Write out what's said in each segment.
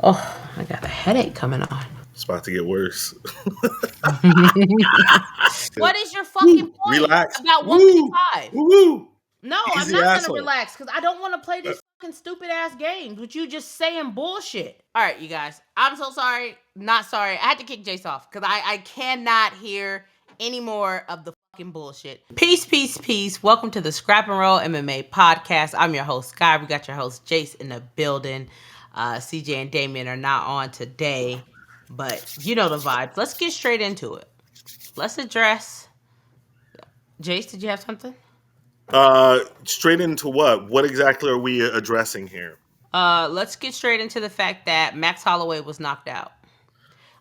Oh, I got a headache coming on. It's about to get worse. What is your fucking Woo, point relax. about Woo, 1v5? woo. No, I'm Easy not gonna asshole. relax because I don't want to play these fucking stupid ass games with you just saying bullshit. All right, you guys. I'm so sorry. Not sorry. I had to kick Jace off because I cannot hear any more of the fucking bullshit. Peace, peace, peace. Welcome to the Scrap and Roll MMA podcast. I'm your host, Sky. We got your host, Jace, in the building. CJ and Damien are not on today, but you know the vibes. Let's get straight into it. Let's address. Jace, did you have something? Straight into what? What exactly are we addressing here? Let's get straight into the fact that Max Holloway was knocked out.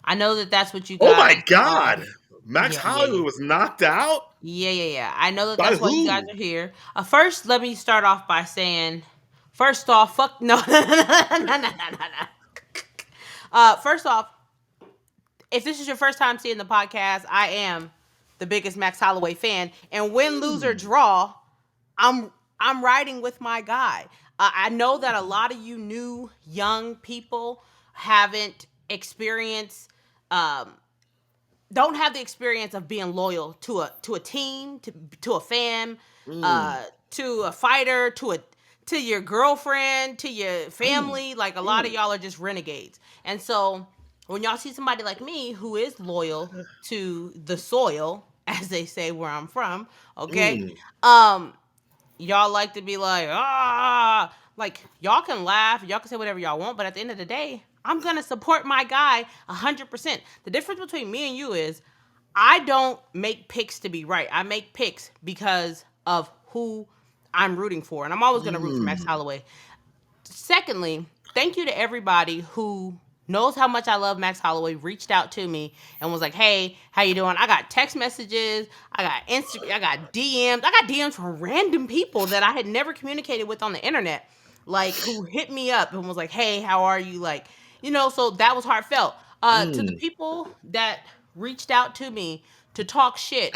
I know that that's what you Oh guys my God. Max Yeah, yeah, Holloway yeah. was knocked out? Yeah. I know that By that's why you guys who? are here. First, let me start off by saying, first off, fuck no, no. First off, if this is your first time seeing the podcast, I am the biggest Max Holloway fan, and win, lose or draw, I'm riding with my guy. I know that a lot of you new young people haven't experienced, don't have the experience of being loyal to a team, to a fan, Mm. to a fighter, to your girlfriend, to your family. Like a lot of y'all are just renegades, and so when y'all see somebody like me who is loyal to the soil, as they say where I'm from, okay, Mm. um, y'all like to be like y'all can laugh, y'all can say whatever y'all want, but at the end of the day, I'm gonna support my guy 100%. The difference between me and you is I don't make picks to be right. I make picks because of who I'm rooting for, and I'm always gonna root for Max Mm. Holloway. Secondly, thank you to everybody who knows how much I love Max Holloway, reached out to me and was like, "Hey, how you doing?" I got text messages, I got Instagram, I got DMs from random people that I had never communicated with on the internet, like who hit me up and was like, "Hey, how are you?" Like, so that was heartfelt. To the Mm. people that reached out to me to talk shit,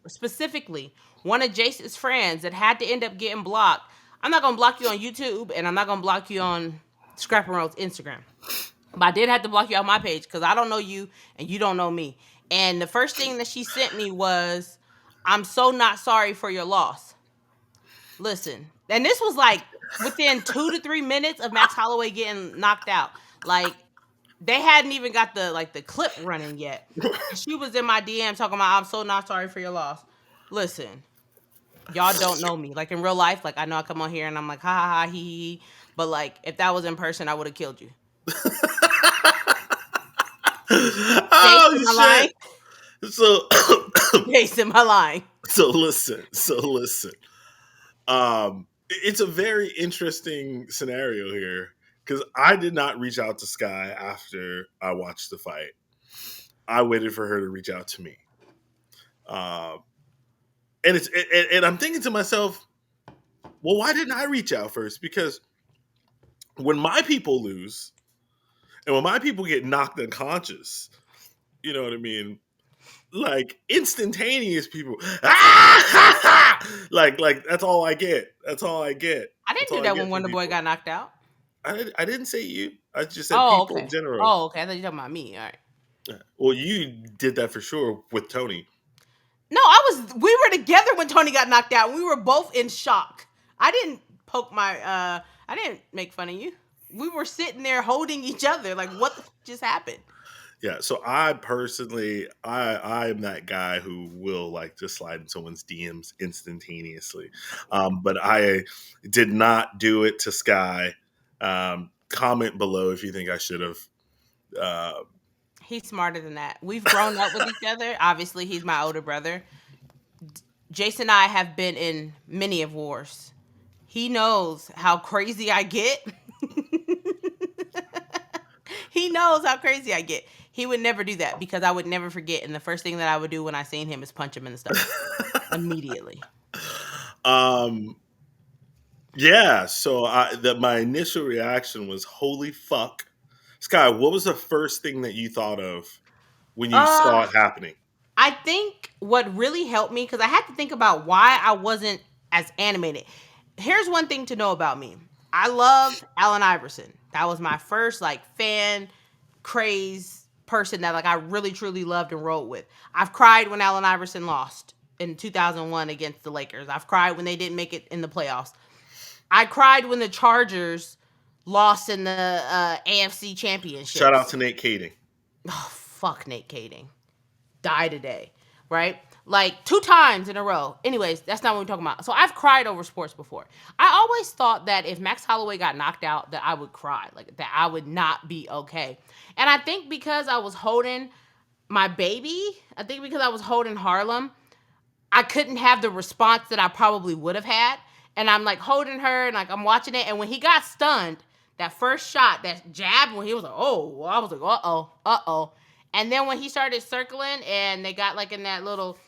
specifically one of Jace's friends that had to end up getting blocked. I'm not gonna block you on YouTube, and I'm not gonna block you on Scrap and Roll's Instagram. But I did have to block you off my page because I don't know you and you don't know me. And the first thing that she sent me was, "I'm so not sorry for your loss." Listen, and this was like within 2 to 3 minutes of Max Holloway getting knocked out. Like they hadn't even got the clip running yet. And she was in my DM talking about, "I'm so not sorry for your loss." Listen, y'all don't know me. Like in real life, like I know I come on here and I'm like, ha ha ha, he. But like if that was in person, I would have killed you. Jace, Oh am I lying? shit. So Jace, am I lying? so listen. It's a very interesting scenario here because I did not reach out to Sky after I watched the fight. I waited for her to reach out to me. Um, and I'm thinking to myself, well, why didn't I reach out first? Because when my people lose and when my people get knocked unconscious, you know what I mean? Like instantaneous people, like that's all I get. That's all I get. I That's didn't do all I that get when from Wonder Boy people. got knocked out. I didn't say you. I just said Oh, people in okay. general. Oh, okay. I thought you were talking about me. All right. Well, you did that for sure with Tony. No, we were together when Tony got knocked out. We were both in shock. I didn't I didn't make fun of you. We were sitting there holding each other. Like, what the just happened? Yeah, so I personally, I am that guy who will like just slide in someone's DMs instantaneously, but I did not do it to Sky. Comment below if you think I should have. Uh, He's smarter than that. We've grown up with each other. Obviously, he's my older brother. Jason and I have been in many of wars. He knows how crazy I get. He knows how crazy I get. He would never do that because I would never forget. And the first thing that I would do when I seen him is punch him in the stomach immediately. um, yeah, so my initial reaction was, "Holy fuck, Sky!" What was the first thing that you thought of when you Uh, saw it happening? I think what really helped me, because I had to think about why I wasn't as animated. Here's one thing to know about me. I love Allen Iverson. That was my first like fan craze person that like I really truly loved and rolled with. I've cried when Allen Iverson lost in 2001 against the Lakers. I've cried when they didn't make it in the playoffs. I cried when the Chargers lost in the AFC Shout out championships. to Nate Kading. Oh, fuck Nate Kading. Die today, right? Like 2 times in a row. Anyways, that's not what we're talking about. So I've cried over sports before. I always thought that if Max Holloway got knocked out, that I would cry, like that I would not be okay. And I think because I was holding my baby, I think because I was holding Harlem, I couldn't have the response that I probably would have had. And I'm like holding her and like I'm watching it. And when he got stunned, that first shot, that jab, when he was like, oh, I was like, uh oh. And then when he started circling and they got like in that little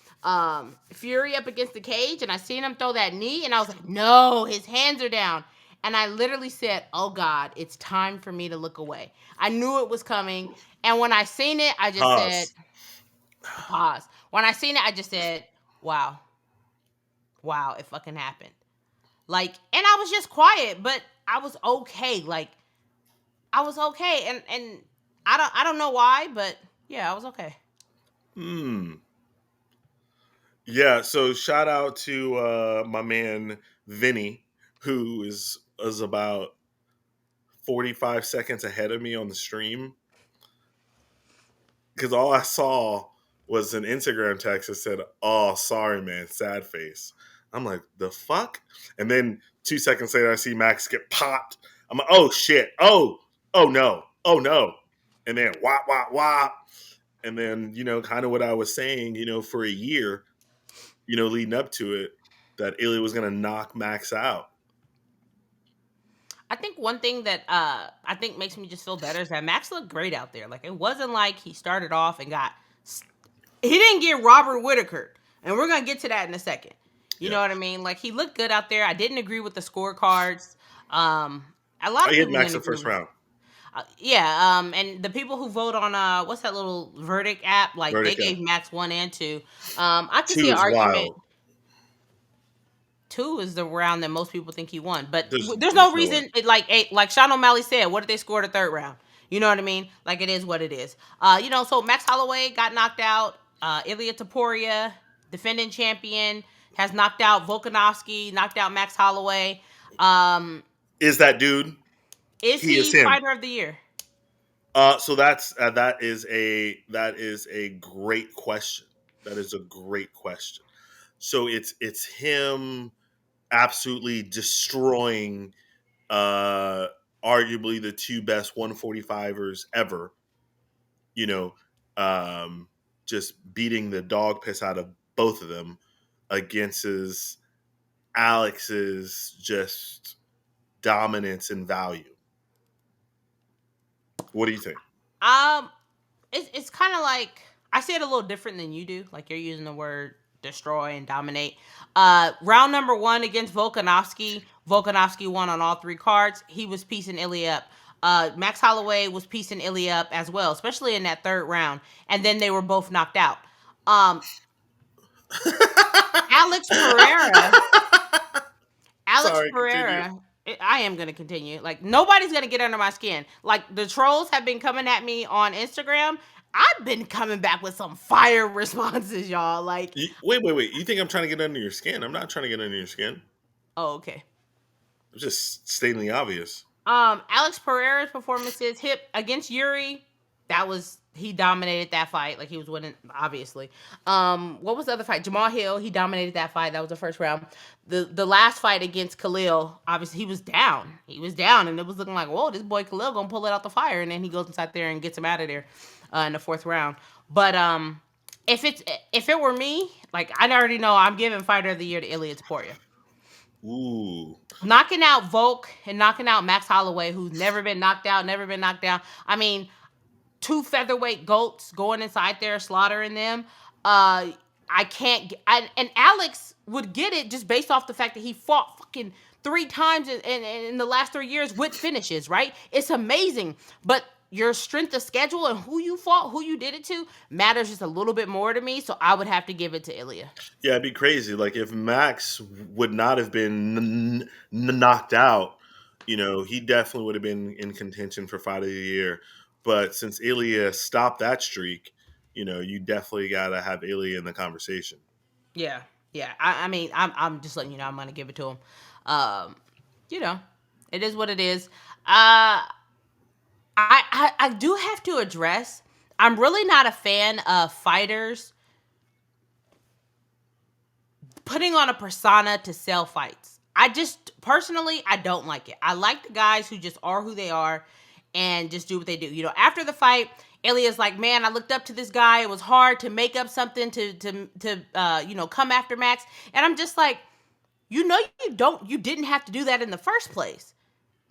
fury up against the cage, and I seen him throw that knee, and I was like, no, his hands are down. And I literally said, oh God, it's time for me to look away. I knew it was coming. And when I seen it, I just said, Pause. pause. When I seen it, I just said, wow, wow, it fucking happened. Like, and I was just quiet, but I was okay. Like, I was okay, and I don't know why, but yeah, I was okay. Hmm. Yeah. So shout out to my man Vinny, who is about 45 seconds ahead of me on the stream, because all I saw was an Instagram text that said, "Oh, sorry, man, sad face." I'm like, the fuck? And then 2 seconds later, I see Max get popped. I'm like, oh shit, oh no, oh no, and then wah wah wah, and then kind of what I was saying, for a year, leading up to it, that Ilya was gonna knock Max out. I think one thing that I think makes me just feel better is that Max looked great out there. Like, it wasn't like he started off and he didn't get Robert Whitaker, and we're gonna get to that in a second. You Yeah, know what I mean? Like, he looked good out there. I didn't agree with the scorecards. Um, a lot I of hit people Max didn't the agree first with. round. Yeah, and the people who vote on what's that little verdict app? Like, they Verdict gave Max 1 and 2. I could see two an is argument. wild. 2 is the round that most people think he won, but There's there's no there's no way. reason. Like Sean O'Malley said, what did they score the third round? You know what I mean? Like, it is what it is. So Max Holloway got knocked out. Ilia Topuria, defending champion, has knocked out Volkanovski, knocked out Max Holloway. Um, Is that dude? is He is he him. fighter of the year? So that is a great question. That is a great question. So it's him absolutely destroying uh arguably the two best 145ers ever, you know, um just beating the dog piss out of both of them against his Alex's just dominance and value. What do you think? Um, it's kind of like I say it a little different than you do. Like, you're using the word destroy and dominate. Round number 1 against Volkanovski. Volkanovski won on all 3 cards. He was piecing Ilya up. Max Holloway was piecing Ilya up as well, especially in that third round. And then they were both knocked out. Um, Alex Pereira. Alex Sorry, continue. Pereira. I am going to continue. Like, nobody's going to get under my skin. Like, the trolls have been coming at me on Instagram. I've been coming back with some fire responses, y'all. Like, Wait. You think I'm trying to get under your skin? I'm not trying to get under your skin. oh, okay. I'm just stating the obvious. Alex Pereira's performances hip against Yuri, that was he dominated that fight. Like, he was winning, obviously. What was the other fight? Jamal Hill, he dominated that fight. That was the first round. The last fight against Khalil, obviously he was down. He was down, and it was looking like, whoa, this boy Khalil gonna pull it out the fire, and then he goes inside there and gets him out of there in the fourth round. But if it were me, like, I already know I'm giving fighter of the year to Ilia Topuria. Ooh. Knocking out Volk and knocking out Max Holloway, who's never been knocked out, never been knocked down. I mean, 2 featherweight goats going inside there, slaughtering them. I can't. And Alex would get it just based off the fact that he fought fucking 3 times in the last 3 years with finishes. Right? It's amazing, but your strength of schedule and who you fought, who you did it to, matters just a little bit more to me. So I would have to give it to Ilya. Yeah, it'd be crazy. Like if Max would not have been knocked out, He definitely would have been in contention for fight of the year. But since Ilia stopped that streak, you definitely got to have Ilia in the conversation. Yeah, yeah. I mean, I'm just letting you know I'm gonna give it to him. Um, you know, it is what it is. I do have to address. I'm really not a fan of fighters putting on a persona to sell fights. I just personally I don't like it. I like the guys who just are who they are and just do what they do. After the fight, Ilya's like, "Man, I looked up to this guy. It was hard to make up something to come after Max." And I'm just like, you didn't have to do that in the first place.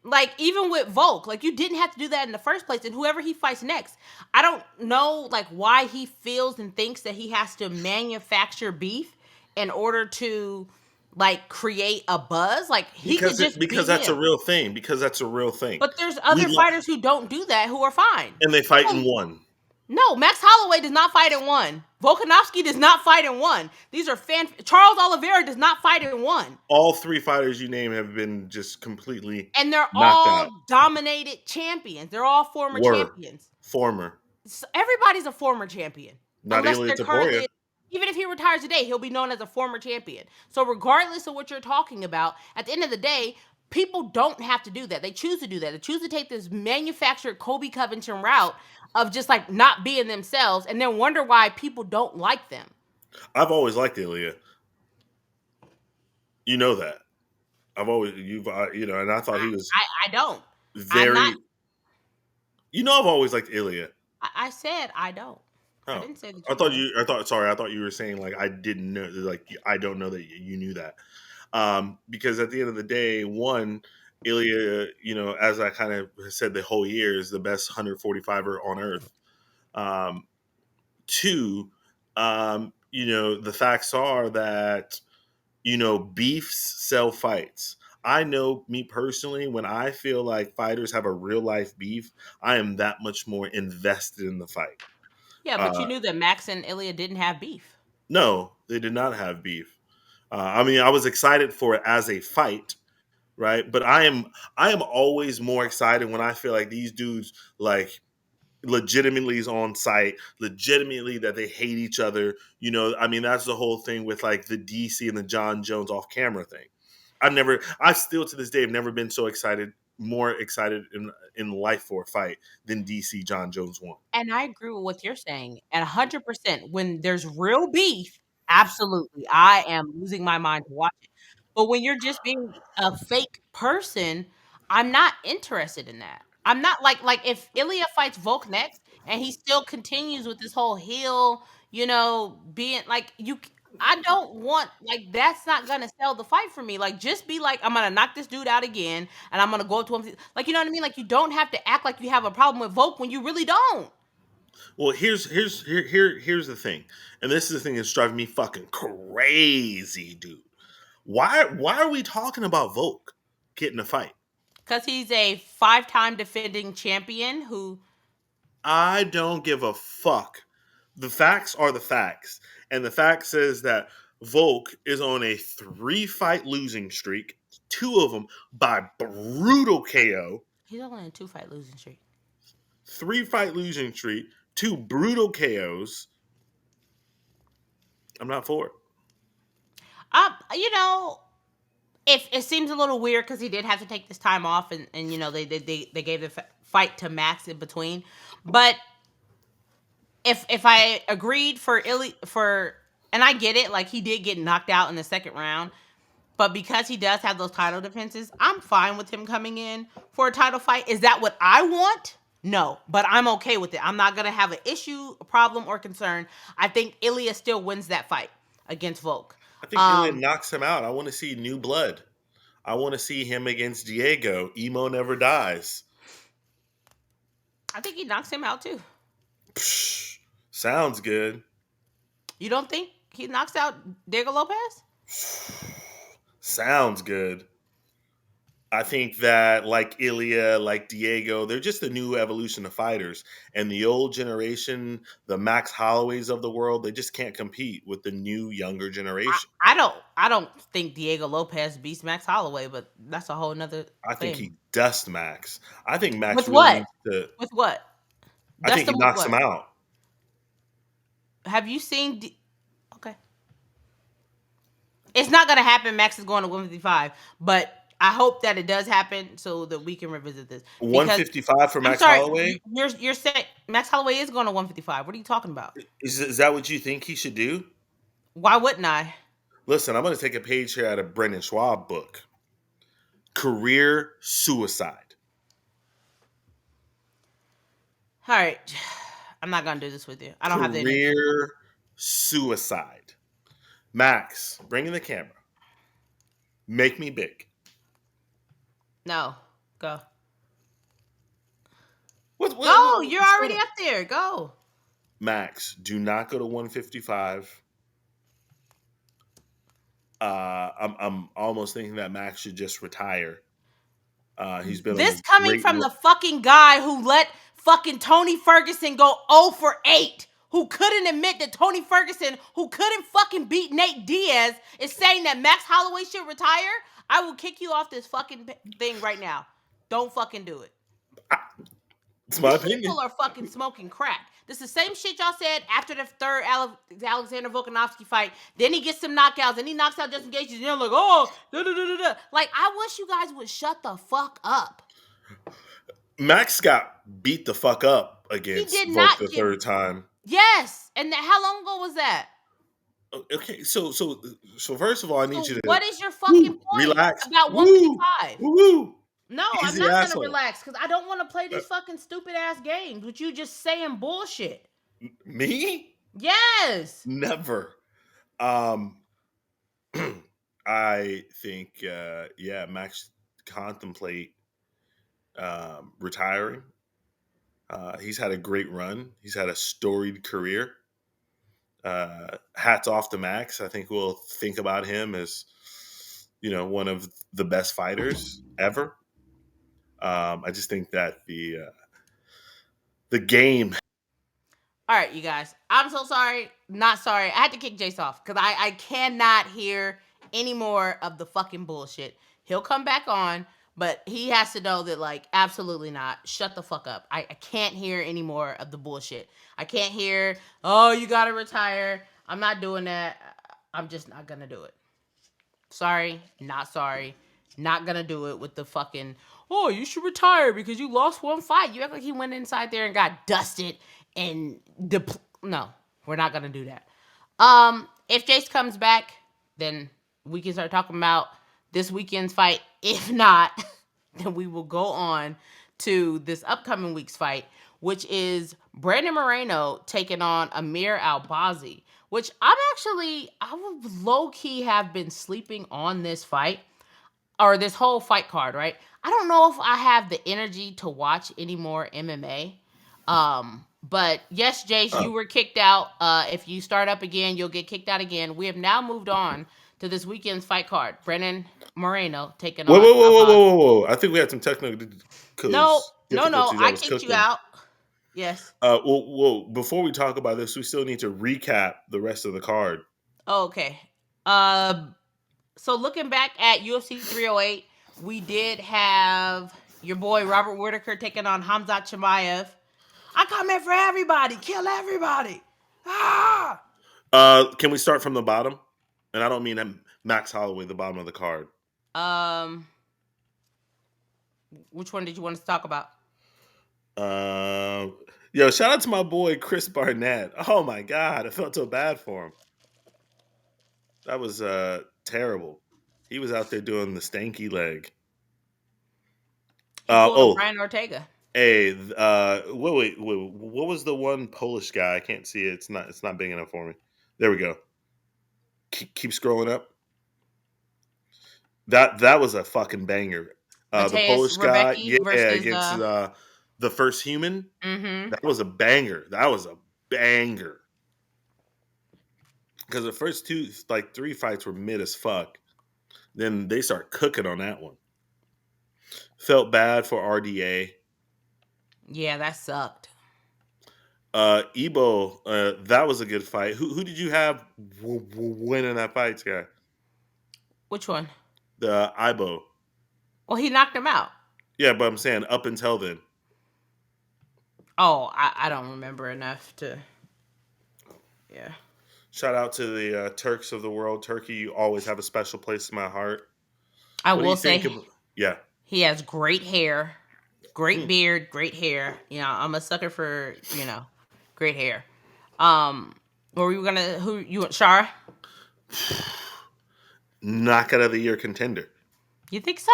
Like, even with Volk, like, you didn't have to do that in the first place. And whoever he fights next, I don't know, like, why he feels and thinks that he has to manufacture beef in order to, like, create a buzz. Like, he could just Because be that's a him. real thing. Because that's a real thing. But there's We other lo- fighters who don't do that who are fine. and they fight in Oh, one. no, Max Holloway does not fight in one. Volkanovski does not fight in one. These are Charles Oliveira does not fight in one. All three fighters you name have been just completely And they're knocked all out. dominated champions. They're all former Were champions. former, Everybody's a former champion, not unless Ilia they're Topuria. currently. Even if he retires today, he'll be known as a former champion. So regardless of what you're talking about, at the end of the day, people don't have to do that. They choose to do that. They choose to take this manufactured Kobe Covington route of just like not being themselves, and then wonder why people don't like them. I've always liked Ilia. You know that. And I thought he was I don't. I'm not. very. I've always liked Ilia. I said I don't. I Oh, didn't say that I you thought don't. you. I thought. Sorry, I thought you were saying like I didn't know. Like I don't know that you knew that. Because at the end of the day, one, Ilya, as I kind of said the whole year, is the best 145er on earth. Um, two, the facts are that beefs sell fights. I know me personally, when I feel like fighters have a real life beef, I am that much more invested in the fight. Yeah, but you Uh, knew that Max and Ilya didn't have beef. no, they did not have beef. I mean, I was excited for it as a fight, right? But I am always more excited when I feel like these dudes like legitimately is on site, legitimately that they hate each other. I mean, that's the whole thing with like the DC and the John Jones off camera thing. I still to this day have never been so excited, more excited in life for a fight than DC John Jones won. And I agree with what you're saying. And 100% when there's real beef, absolutely. I am losing my mind to watch it. But when you're just being a fake person, I'm not interested in that. I'm not like if Ilya fights Volk next and he still continues with this whole heel, being like I don't want like that's not gonna sell the fight for me. Like just be like I'm gonna knock this dude out again and I'm gonna go to him. Like you know what I mean? Like you don't have to act like you have a problem with Volk when you really don't. Well, here's the thing, and this is the thing that's driving me fucking crazy, dude. Why are we talking about Volk getting a fight? Because he's a 5-time defending champion who. I don't give a fuck. The facts are the facts. And the fact says that Volk is on a 3-fight losing streak, 2 of them by brutal KO, He's only in a 2-fight losing streak. 3-fight losing streak, 2 brutal KOs. I'm not for it. You know, it seems a little weird because he did have to take this time off, and they gave the fight to Max in between. But if I agreed for and I get it, like he did get knocked out in the second round, but because he does have those title defenses, I'm fine with him coming in for a title fight. Is that what I want? No, but I'm okay with it. I'm not gonna have an issue, a problem, or concern. I think Ilya still wins that fight against Volk. I think Ilya Um, knocks him out. I want to see new blood. I want to see him against Diego. Emo never dies. I think he knocks him out too. Psh, sounds good. You don't think he knocks out Diego Lopez? Sounds good. I think that like Ilia, like Diego, they're just a new evolution of fighters. And the old generation, the Max Holloways of the world, they just can't compete with the new younger generation. I don't think Diego Lopez beats Max Holloway, but that's a whole nother I think thing. he dusts Max. I think Max With really what? needs to. With what? I think he Dustin with knocks him what? out. Have you seen? Okay, it's not gonna happen. Max is going to 155, but I hope that it does happen so that we can revisit this. Because 155 for I'm Max sorry, Holloway. you're saying Max Holloway is going to 155. What are you talking about? Is that what you think he should do? Why wouldn't I? Listen, I'm going to take a page here out of Brendan Schwab book. Career suicide. All right, I'm not gonna do this with you. I don't have the energy. Career suicide. Max, bring in the camera. Make me big. No, go. Go. You're What's going already on? up there. Go. Max, do not go to 155. I'm almost thinking that Max should just retire. He's been on This a coming great from run. the fucking guy who let fucking Tony Ferguson go 0 for 8. Who couldn't admit that Tony Ferguson, who couldn't fucking beat Nate Diaz, is saying that Max Holloway should retire. I will kick you off this fucking thing right now. Don't fucking do it. It's my These opinion. people are fucking smoking crack. This is the same shit y'all said after the third Alexander Volkanovski fight. Then he gets some knockouts, and he knocks out Justin Gaethje. And you're like, oh, da da da da da. Like, I wish you guys would shut the fuck up. Max got beat the fuck up He against did Volk not the get. third time. Yes, and how long ago was that? Okay, so first of all, I need So you to what is your fucking point relax. about Woo, 155? woo, woo. No, I'm Easy not gonna asshole. relax because I don't want to play Uh, these fucking stupid ass games with you just saying bullshit. Me? Yes. Never. Um, I think, yeah, Max contemplate retiring. He's had a great run. He's had a storied career. Hats off to Max. I think we'll think about him as, one of the best fighters ever. I just think that the game. All right, you guys. I'm so sorry. Not sorry. I had to kick Jace off because I cannot hear any more of the fucking bullshit. He'll come back on, but he has to know that, like, absolutely not. Shut the fuck up. I can't hear any more of the bullshit. I can't hear, oh, you gotta retire. I'm not doing that. I'm just not gonna do it. Sorry, not sorry. Not gonna do it with the fucking, oh, you should retire because you lost one fight. You act like he went inside there and got dusted and no, we're not gonna do that. If Jace comes back, then we can start talking about this weekend's fight. If not, then we will go on to this upcoming week's fight, which is Brandon Moreno taking on Amir Albazi. Which I would low key have been sleeping on this fight or this whole fight card, right? I don't know if I have the energy to watch any more MMA. But yes, Jace, Uh, you were kicked out. If you start up again, you'll get kicked out again. We have now moved on to this weekend's fight card. Brennan Moreno taking whoa, on whoa, whoa, whoa, Albazi. whoa, whoa! I think we had some technical No, no, no. difficulties. I I was kicked you cooking. out. Yes. Before we talk about this, we still need to recap the rest of the card. Okay. Uh, so looking back at UFC 308, we did have your boy Robert Whitaker taking on Khamzat Chimaev. I come in for everybody, kill everybody. Ah! Can we start from the bottom? And I don't mean Max Holloway, the bottom of the card. Um, which one did you want us to talk about? Uh, Yo, shout out to my boy Chris Barnett. Oh my God, I felt so bad for him. That was terrible. He was out there doing the stanky leg. He pulled a Oh, Brian Ortega. hey, wait. What was the one Polish guy? I can't see it. It's not big enough for me. There we go. Keep scrolling up. That was a fucking banger. The Mateus Polish guy, Rebecki yeah, versus against the first human. mm-hmm. That was a banger. That was a banger. Because the first three fights were mid as fuck. Then they start cooking on that one. Felt bad for RDA. Yeah, that sucked. Ebo, that was a good fight. Who did you have winning that fight, guy? Which one? The Ibo. Well, he knocked him out. Yeah, but I'm saying up until then. Oh, I don't remember enough to. Yeah. Shout out to the Turks of the world. Turkey, you always have a special place in my heart. I What do will you think say of? Yeah. he has great hair, great Hmm. beard, great hair. You know, I'm a sucker for, great hair. Um, were we gonna who you want Shara? Knock out of the year contender. You think so?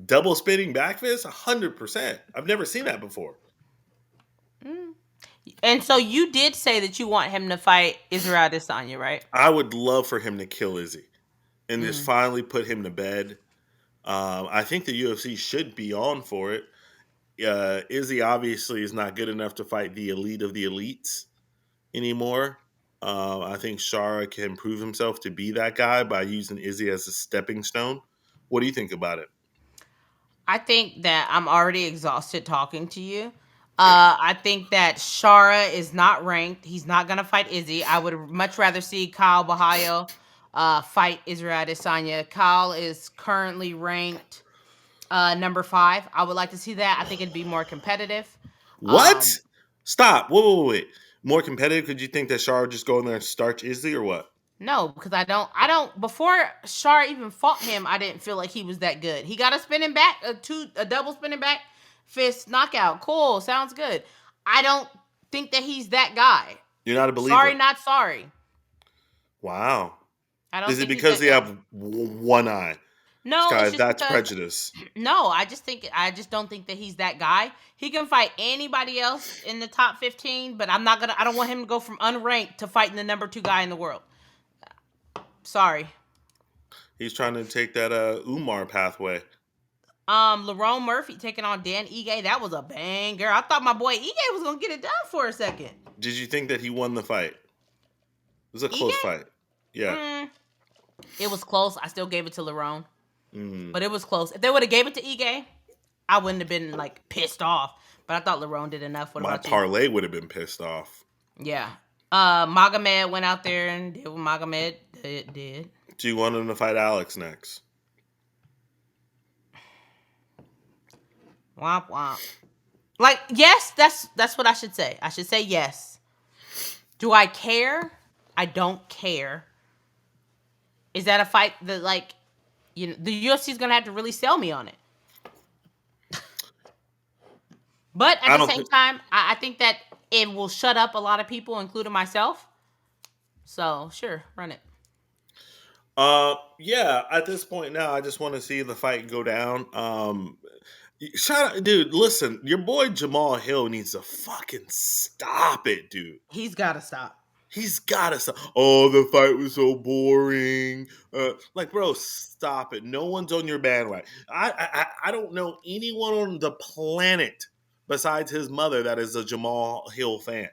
Double spinning back fist, 100%. I've never seen that before. Mm. And so you did say that you want him to fight Isreal Adesanya, right? I would love for him to kill Izzy and just Mm. finally put him to bed. I think the UFC should be on for it. Izzy obviously is not good enough to fight the elite of the elites anymore. I think Shara can prove himself to be that guy by using Izzy as a stepping stone. What do you think about it? I think that I'm already exhausted talking to you. I think that Shara is not ranked. He's not gonna fight Izzy. I would much rather see Kyle Bahayo fight Israel Adesanya. Kyle is currently ranked number 5. I would like to see that. I think it'd be more competitive. What? Um, Stop. Wait. More competitive? Could you think that Shara would just go in there and starch Izzy or what? no, because I don't. Before Shara even fought him, I didn't feel like he was that good. He got a spinning back, a double spinning back fist knockout. Cool, sounds good. I don't think that he's that guy. You're not a Sorry, believer. not sorry. Wow. I don't Is it think he's because that they guy. have one eye? No, Sky, it's just that's because prejudice. no, I just don't think that he's that guy. He can fight anybody else in the top 15, but I don't want him to go from unranked to fighting the number 2 guy in the world. Sorry. He's trying to take that Umar pathway. Lerone Murphy taking on Dan Ige. That was a banger. I thought my boy Ige was gonna get it done for a second. Did you think that he won the fight? It was a Ige? close fight. Yeah. Mm, it was close. I still gave it to Lerone, Mm. but it was close. If they would have gave it to Ige, I wouldn't have been like pissed off. But I thought Lerone did enough. What My about you? parlay would have been pissed off. Yeah. Magomed went out there and did what Magomed did. Do you want him to fight Alex next? Womp womp. Like, yes, that's what I should say. I should say yes. Do I care? I don't care. Is that a fight that the UFC is gonna have to really sell me on it? But at I the don't same think. time, I think that it will shut up a lot of people, including myself. So sure, run it. Yeah. At this point now, I just want to see the fight go down. Shout out, dude. Listen, your boy Jamal Hill needs to fucking stop it, dude. He's got to stop. He's gotta stop. Oh, the fight was so boring. Like, bro, stop it. No one's on your bandwagon. I don't know anyone on the planet besides his mother that is a Jamal Hill fan.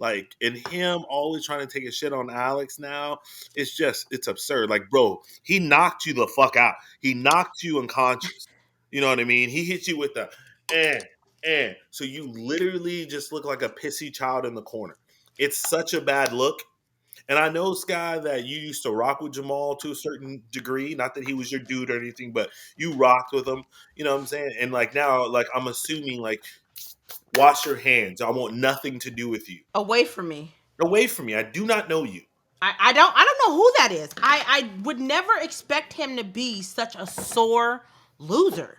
Like, and him always trying to take a shit on Alex now, it's absurd. Like, bro, he knocked you the fuck out. He knocked you unconscious. You know what I mean? He hit you with the and. So you literally just look like a pissy child in the corner. It's such a bad look. And I know, Sky, that you used to rock with Jamal to a certain degree. Not that he was your dude or anything, but you rocked with him. You know what I'm saying? And like now, like I'm assuming, like, wash your hands. I want nothing to do with you. Away from me. Away from me. I do not know you. I don't know who that is. I would never expect him to be such a sore loser.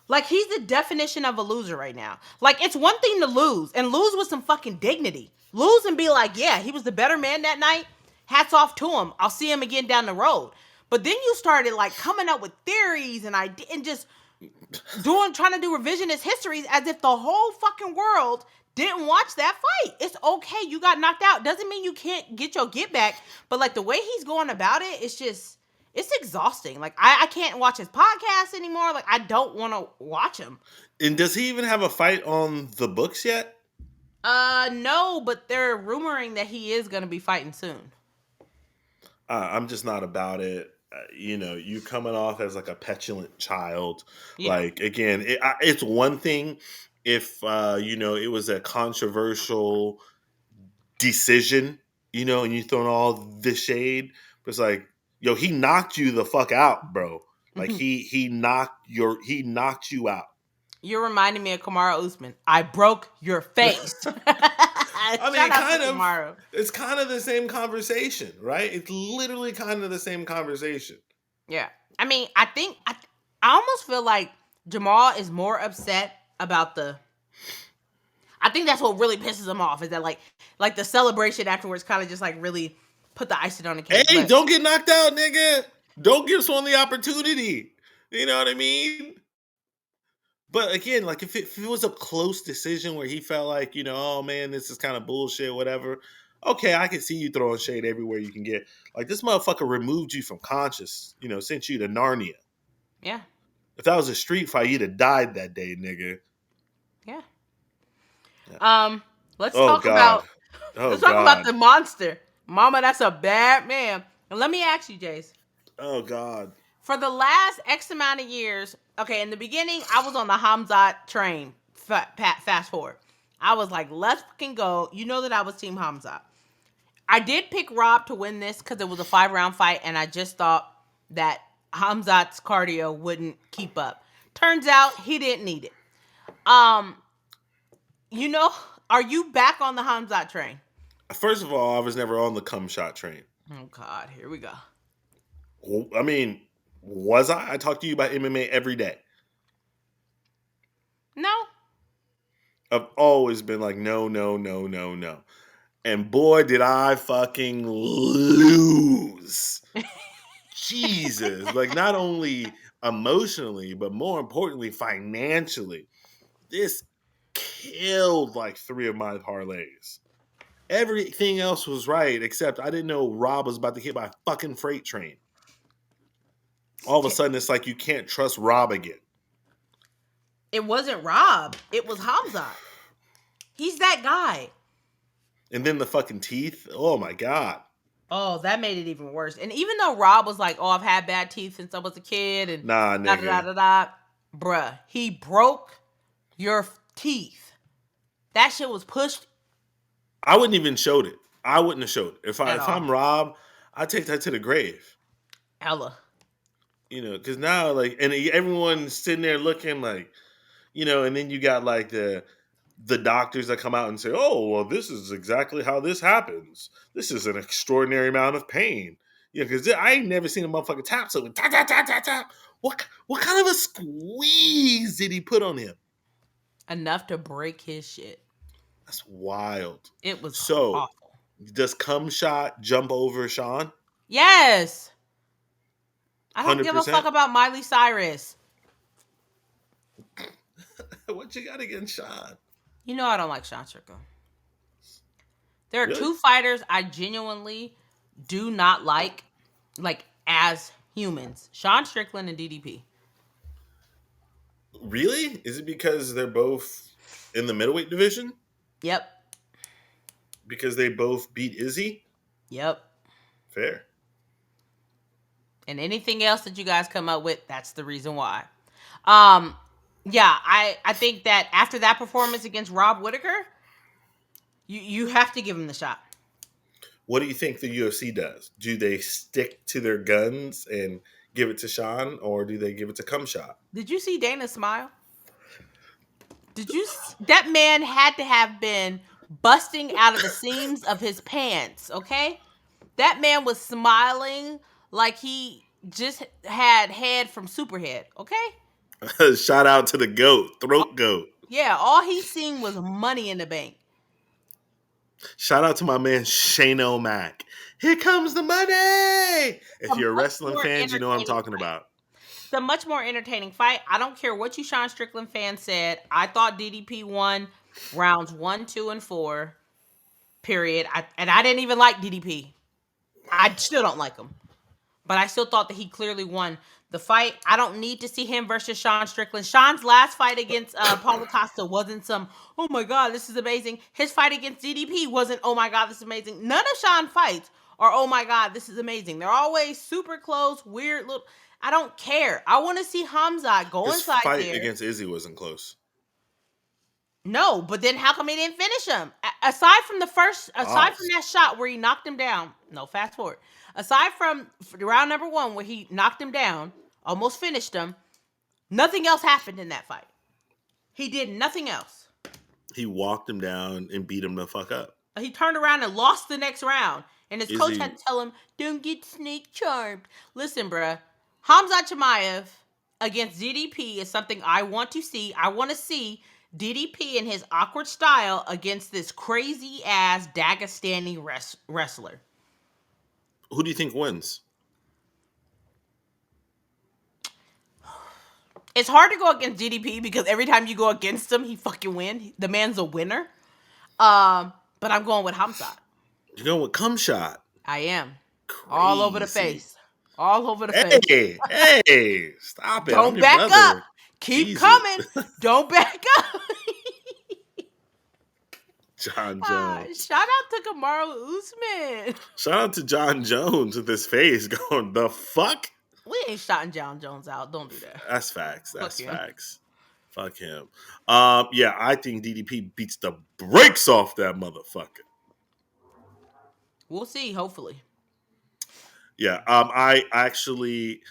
Like, he's the definition of a loser right now. Like, it's one thing to lose and lose with some fucking dignity. Lose and be like, yeah, he was the better man that night. Hats off to him. I'll see him again down the road. But then you started like coming up with theories and just trying to do revisionist histories as if the whole fucking world didn't watch that fight. It's okay. You got knocked out. Doesn't mean you can't get your get back. But like the way he's going about it, it's exhausting. Like I can't watch his podcast anymore. Like I don't want to watch him. And does he even have a fight on the books yet? No, but they're rumoring that he is gonna be fighting soon. I'm just not about it. you coming off as like a petulant child. Yeah. Like again, it's one thing if it was a controversial decision, and you throwing all the shade. But it's like, yo, he knocked you the fuck out, bro. Like he knocked you out. You're reminding me of Kamaru Usman. I broke your face. I mean, Shout out to Kamaru. it's kind of the same conversation, right? It's literally kind of the same conversation. Yeah. I mean, I almost feel like Jamal is more upset about the. I think that's what really pisses him off is that like the celebration afterwards kind of just like really put the icing on the cake. Hey, But don't get knocked out, nigga. Don't give someone the opportunity. You know what I mean? But again, like if it was a close decision where he felt like, oh man, this is kind of bullshit, whatever. Okay, I can see you throwing shade everywhere you can get. Like this motherfucker removed you from conscious, sent you to Narnia. yeah, If that was a street fight, you'd have died that day, nigga. yeah. Yeah. Let's Oh talk God. about Oh let's talk about God. the monster. Mama, that's a bad man. And let me ask you, Jace. Oh God. For the last X amount of years, okay, in the beginning, I was on the Khamzat train. Fast forward. I was like, let's fucking go. You know that I was Team Khamzat. I did pick Rob to win this because it was a 5-round fight, and I just thought that Khamzat's cardio wouldn't keep up. Turns out he didn't need it. Um, you know, are you back on the Khamzat train? First of all, I was never on the cum shot train. Oh God, here we go. I mean, was I? I talk to you about MMA every day. No. I've always been like, no, no, no, no, no. And boy, did I fucking lose. Jesus. Like, not only emotionally, but more importantly, financially. This killed like 3 of my parlays. Everything else was right, except I didn't know Rob was about to hit by a fucking freight train. All of a sudden, it's like you can't trust Rob again. It wasn't Rob. It was Khamzat. He's that guy. And then the fucking teeth. Oh my God. Oh, that made it even worse. And even though Rob was like, "Oh, I've had bad teeth since I was a kid," and Nah, da da da nigga. da da, bruh, he broke your teeth. That shit was pushed I wouldn't even showed it. I wouldn't have showed it. at If all. I'm Rob, I take that to the grave. Ella. Because now like, and everyone's sitting there looking like, and then you got like the doctors that come out and say, "Oh, well, this is exactly how this happens. This is an extraordinary amount of pain." Because I ain't never seen a motherfucker tap something. Tap, tap, tap, tap, tap. What kind of a squeeze did he put on him? Enough to break his shit. That's wild. It was So, awful. does cum shot jump over Sean? Yes. I don't give a fuck 100%. about Miley Cyrus. What you got against Sean? You know I don't like Sean Strickland. There are Really? 2 fighters I genuinely do not like as humans. Sean Strickland and DDP. Really? Is it because they're both in the middleweight division? Yep. Because they both beat Izzy? Yep. Fair. And anything else that you guys come up with, that's the reason why. Yeah, I think that after that performance against Rob Whittaker, you have to give him the shot. What do you think the UFC does? Do they stick to their guns and give it to Sean, or do they give it to Cumshot? Did you see Dana smile? That man had to have been busting out of the seams of his pants, okay? That man was smiling like he just had head from Superhead, okay? Shout out to the GOAT, Throat GOAT. Yeah, all he seen was money in the bank. Shout out to my man Shane O'Mac. Here comes the money. If you're a wrestling fan, you know what I'm talking about. It's a much more entertaining fight. I don't care what you Sean Strickland fans said. I thought DDP won rounds 1, 2, and 4. Period. I didn't even like DDP. I still don't like him. But I still thought that he clearly won the fight. I don't need to see him versus Sean Strickland. Sean's last fight against Paulo Costa wasn't some, oh my God, this is amazing. His fight against DDP wasn't, oh my God, this is amazing. None of Sean's fights or oh my god, this is amazing. They're always super close, weird little. I don't care. I want to see Khamzat go His inside fight there. against Izzy wasn't close. No, but then how come he didn't finish him? Aside from the first, aside from Pause. that shot where he knocked him down. No, fast forward. Aside from round number 1 where he knocked him down, almost finished him. Nothing else happened in that fight. He did nothing else. He walked him down and beat him the fuck up. He turned around and lost the next round. And his coach Izzy, had to tell him, don't get snake charmed. Listen, bruh. Khamzat Chimaev against DDP is something I want to see. I want to see DDP in his awkward style against this crazy ass Dagestani wrestler. who do you think wins? It's hard to go against DDP because every time you go against him, he fucking win. The man's a winner. But I'm going with Khamzat. You're going with cum shot. I am. All over the Crazy. face. All over the face. Hey, stop it. I'm Don't your back up. brother. Keep Jesus. coming. Don't back up. John Jones. Shout out to Kamaru Usman. Shout out to John Jones with his face going, the fuck? We ain't shouting John Jones out. Don't do that. That's facts. That's Fuck him. facts. Fuck him. Yeah, I think DDP beats the brakes off that motherfucker. We'll see, hopefully. Yeah, I actually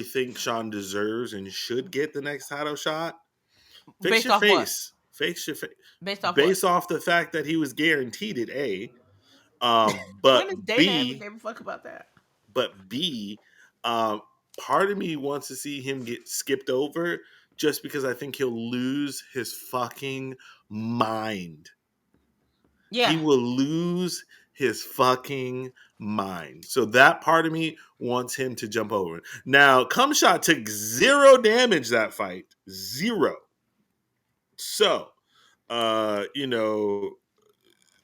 think Sean deserves and should get the next title shot. Fix Based your off what? face. Fix your face. Based off Based what? off the fact that he was guaranteed it, A. When But has Dana ever B, gave a fuck about that? but B, part of me wants to see him get skipped over just because I think he'll lose his fucking mind. Yeah. He will lose his fucking mind. So that part of me wants him to jump over. Now, Cumshot took 0 damage that fight. 0. So, you know,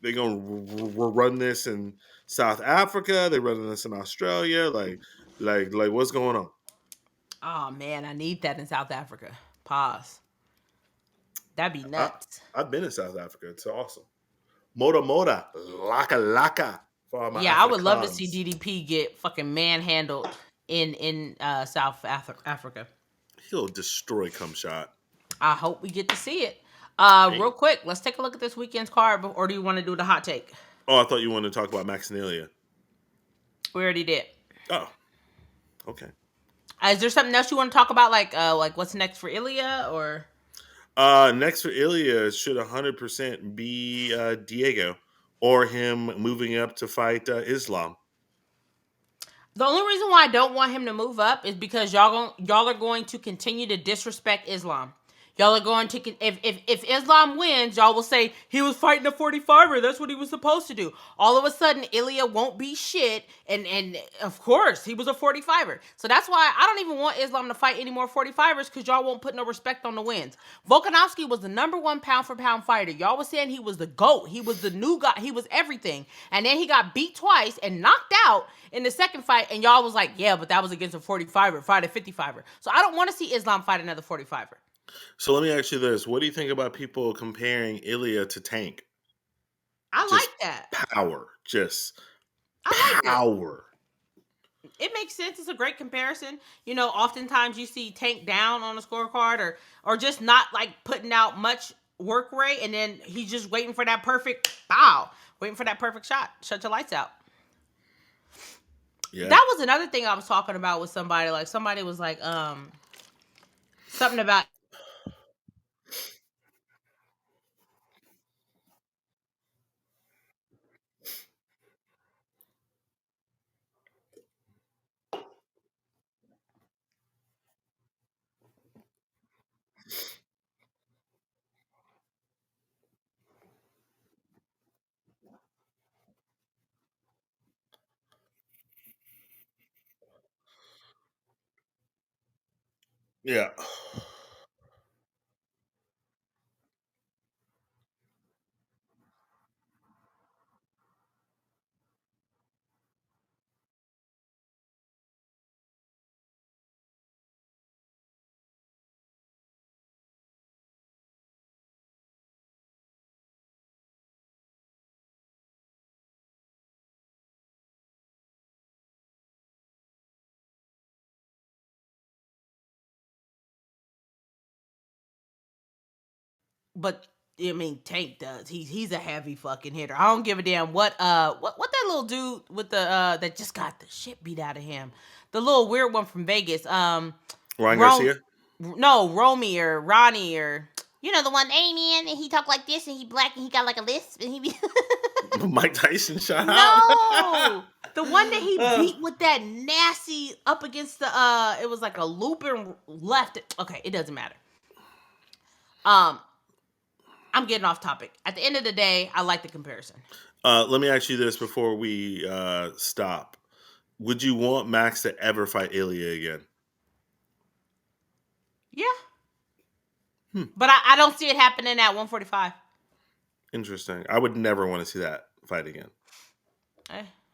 they're gonna run this in South Africa. They're running this in Australia. Like, what's going on? Oh man, I need that in South Africa. Pause. That'd be I, nuts. I've been in South Africa. It's awesome. Moda Moda, Laka Laka for all my Yeah, I would love to see Afrikaans. DDP get fucking manhandled in South Africa. He'll destroy Cumshot. I hope we get to see it. Real Hey. quick, let's take a look at this weekend's card, or do you want to do the hot take? Oh, I thought you wanted to talk about Maxinalia. We already did. Oh, okay. Is there something else you want to talk about, like what's next for Ilia, or? Next for Ilia should 100% be Diego or him moving up to fight Islam. The only reason why I don't want him to move up is because y'all are going to continue to disrespect Islam. Y'all are going to if Islam wins, y'all will say he was fighting a 45er. That's what he was supposed to do. All of a sudden, Ilia won't be shit, and of course he was a 45er. So that's why I don't even want Islam to fight any more 45ers because y'all won't put no respect on the wins. Volkanovski was the #1 pound for pound fighter. Y'all was saying he was the GOAT. He was the new guy. He was everything. And then he got beat twice and knocked out in the second fight. And y'all was like, yeah, but that was against a 45er, fight a 55er. So I don't want to see Islam fight another 45er. So let me ask you this. What do you think about people comparing Ilia to Tank? I Just like that. power. Just I like it. power. It makes sense. It's a great comparison. You know, oftentimes you see Tank down on the scorecard or just not like putting out much work rate, and then he's just waiting for that perfect bow, waiting for that perfect shot. Shut your lights out. Yeah. That was another thing I was talking about with somebody. Like somebody was like, something about Yeah. but I mean Tank does. He's a heavy fucking hitter. I don't give a damn what that little dude with the that just got the shit beat out of him. The little weird one from Vegas. Ryan Ron, Garcia, no, Romy or Ronnie or the one. Hey man, and he talk like this and he black and he got like a lisp and he be Mike Tyson shot out. no. The one that he beat with that nasty up against the it was like a looping left. Okay, it doesn't matter. Um, I'm getting off topic. At the end of the day, I like the comparison. Let me ask you this before we stop. Would you want Max to ever fight Ilia again? Yeah. But I don't see it happening at 145. Interesting. I would never want to see that fight again.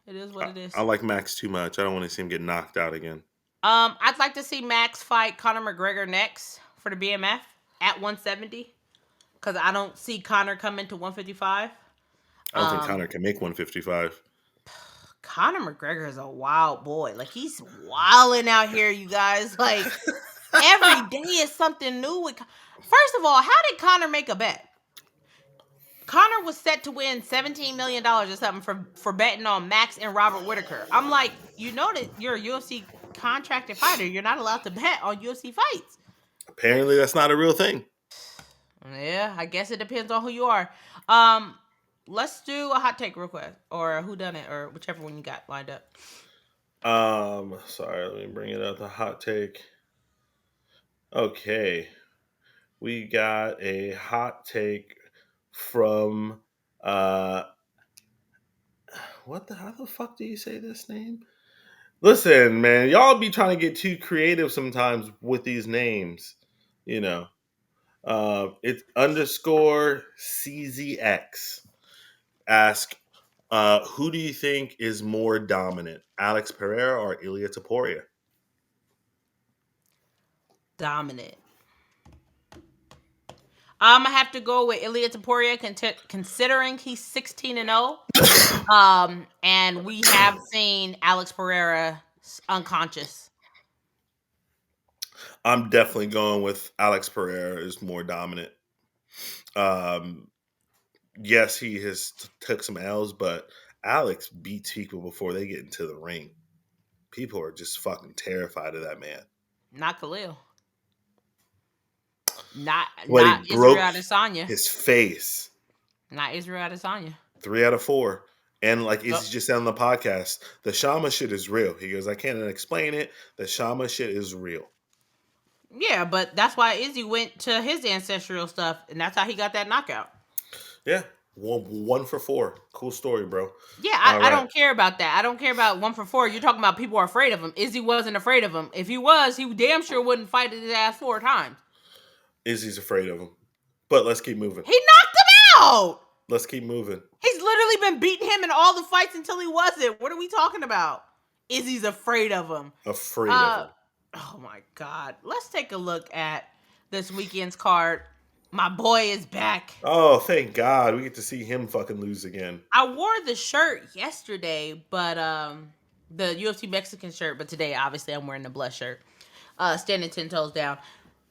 It is what it is. I like Max too much. I don't want to see him get knocked out again. I'd like to see Max fight Conor McGregor next for the BMF at 170. Because I don't see Conor coming to 155. I don't think Conor can make 155. Conor McGregor is a wild boy. Like, he's wilding out here, you guys. Like, every day is something new. First of all, how did Conor make a bet? Conor was set to win $17 million or something for betting on Max and Robert Whittaker. I'm like, you know that you're a UFC contracted fighter. You're not allowed to bet on UFC fights. Apparently, that's not a real thing. Yeah, I guess it depends on who you are. Let's do a hot take real quick, or a whodunit, or whichever one you got lined up. Sorry, let me bring it up. The hot take. Okay, we got a hot take from how the fuck do you say this name? Listen, man, y'all be trying to get too creative sometimes with these names. You know, it's underscore CZX. Ask, who do you think is more dominant, Alex Pereira or Ilia Topuria? Dominant. I have to go with Ilia Topuria, considering he's 16-0. And we have seen Alex Pereira unconscious. I'm definitely going with Alex Pereira is more dominant. Yes, he has took some L's, but Alex beats people before they get into the ring. People are just fucking terrified of that man. Not Khalil. Not But he Isreal broke Adesanya. his face. Not Isreal Adesanya. 3 out of 4. And like Izzy just said on the podcast, the Shama shit is real. He goes, I can't explain it. The Shama shit is real. Yeah, but that's why Izzy went to his ancestral stuff, and that's how he got that knockout. Yeah. 1 for 4. Cool story, bro. Yeah, I don't care about that. I don't care about 1 for 4. You're talking about people are afraid of him. Izzy wasn't afraid of him. If he was, he damn sure wouldn't fight his ass 4 times. Izzy's afraid of him. But let's keep moving. He knocked him out! Let's keep moving. He's literally been beating him in all the fights until he wasn't. What are we talking about? Izzy's afraid of him. Afraid of him. Oh my God. Let's take a look at this weekend's card. My boy is back. Oh, thank God. We get to see him fucking lose again. I wore the shirt yesterday, but the UFC Mexican shirt, but today obviously I'm wearing the blush shirt. Standing 10 toes down.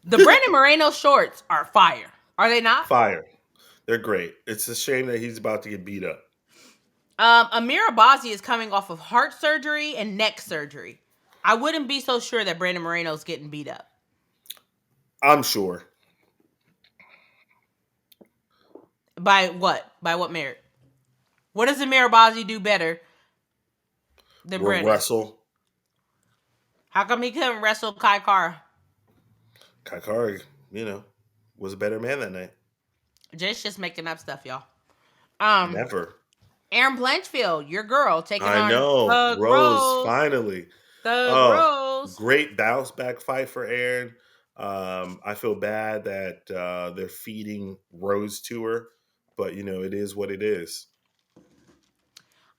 The Brandon Moreno shorts are fire. Are they not? Fire. They're great. It's a shame that he's about to get beat up. Amir Abazi is coming off of heart surgery and neck surgery. I wouldn't be so sure that Brandon Moreno's getting beat up. I'm sure. By what? By what merit? What does Amir Abazi do better than Brandon? Wrestle. How come he couldn't wrestle Kai Kara? Kai Kara, was a better man that night. Just making up stuff, y'all. Never. Erin Blanchfield, your girl, taking on I know. Thug Rose, finally. Thug Rose. Great bounce back fight for Erin. I feel bad that they're feeding Rose to her, but it is what it is.